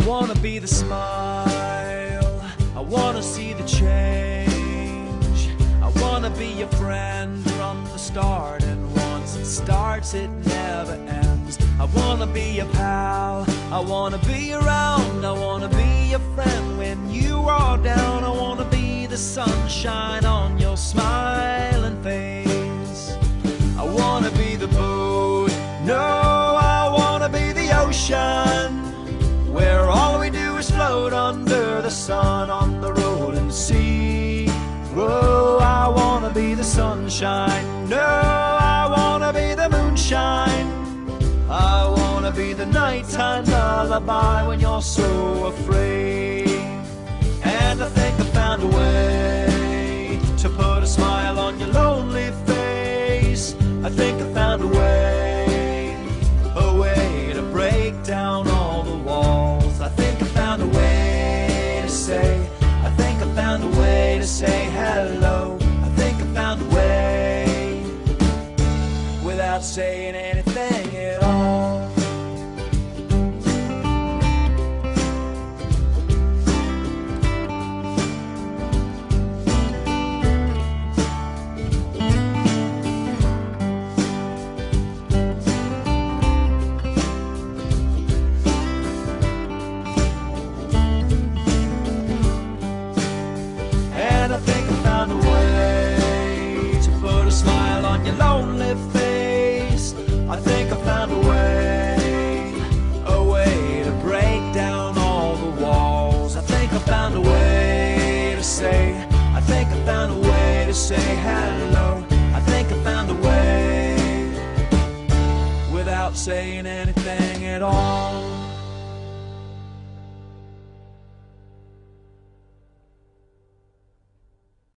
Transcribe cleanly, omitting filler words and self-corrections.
I wanna be the smile, I wanna see the change. I wanna be your friend from the start, and once it starts it never ends. I wanna be your pal, I wanna be around, I wanna be your friend when you are down. I wanna be the sunshine on your smiling face. I wanna be the boat, no, I wanna be the ocean, where all we do is float under the sun on the rolling sea. Oh, I wanna be the sunshine, no, I wanna be the moonshine. I wanna be the nighttime lullaby when you're so afraid. And I think I found a way to put a smile on your lonely face. I think I found a way to break down all the walls. I think I found a way to say, I think I found a way to say hello. I think I found a way without saying anything at all. And I think I found a way to put a smile on your lonely face. I think I found a way to break down all the walls. I think I found a way to say, I think I found a way to say hello. I think I found a way without saying anything at all.